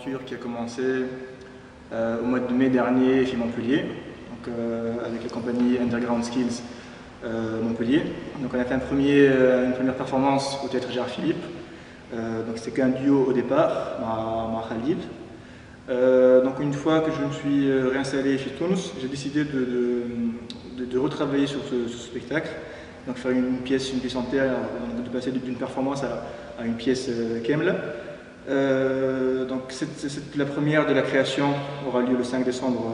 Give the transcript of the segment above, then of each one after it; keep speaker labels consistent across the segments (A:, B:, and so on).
A: aventure qui a commencé au mois de mai dernier chez Montpellier, donc, avec la compagnie Underground Skills Montpellier. Donc on a fait une première performance au Théâtre Gérard Philippe. Donc c'était qu'un duo au départ, ma Khalid. Donc une fois que je me suis réinstallé chez Toulouse, j'ai décidé de retravailler sur ce spectacle. Donc faire une pièce entière, de passer d'une performance à une pièce Kemla. Donc la première de la création aura lieu le 5 décembre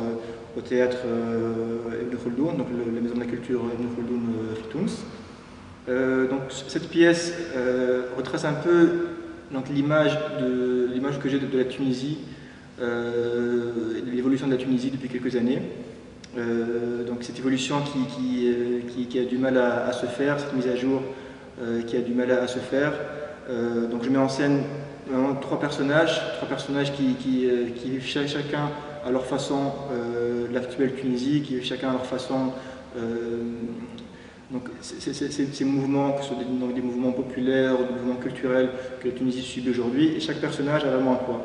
A: au théâtre Ibn Kholdoun, donc la maison de la culture Ibn Kholdoun Fitouns. Donc cette pièce retrace un peu l'image que j'ai de la Tunisie, l'évolution de la Tunisie depuis quelques années. Donc cette évolution qui a du mal à se faire, cette mise à jour qui a du mal à se faire. Donc je mets en scène vraiment trois personnages qui vivent chacun à leur façon l'actuelle Tunisie, qui vivent chacun à leur façon donc ces mouvements, que ce soit des mouvements populaires, des mouvements culturels que la Tunisie subit aujourd'hui, et chaque personnage a vraiment un poids.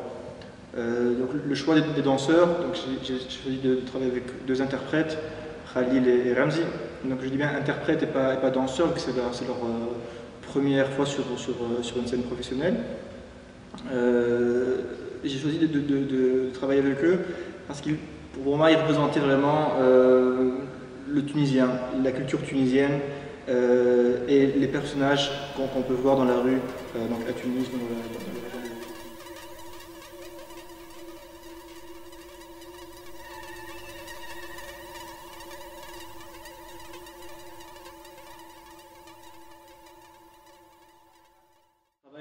A: Donc le choix des danseurs, j'ai choisi de travailler avec deux interprètes, Khalil et Ramzi. Donc je dis bien interprète et pas danseur, vu que c'est leur première fois sur une scène professionnelle. J'ai choisi de travailler avec eux parce qu'ils, pour moi, ils représentaient vraiment le Tunisien, la culture tunisienne et les personnages qu'on peut voir dans la rue, donc à Tunis, dans la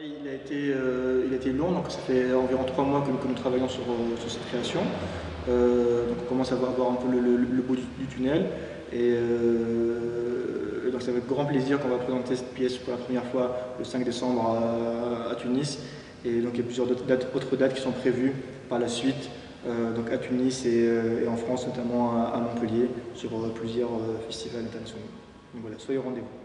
A: il a été long, donc ça fait environ 3 mois que nous travaillons sur cette création. Donc on commence à voir un peu le bout du tunnel. Et donc c'est avec grand plaisir qu'on va présenter cette pièce pour la première fois le 5 décembre à Tunis. Et donc il y a plusieurs autres dates qui sont prévues par la suite, donc à Tunis et en France, notamment à Montpellier, sur plusieurs festivals internationaux. Donc voilà, soyez au rendez-vous.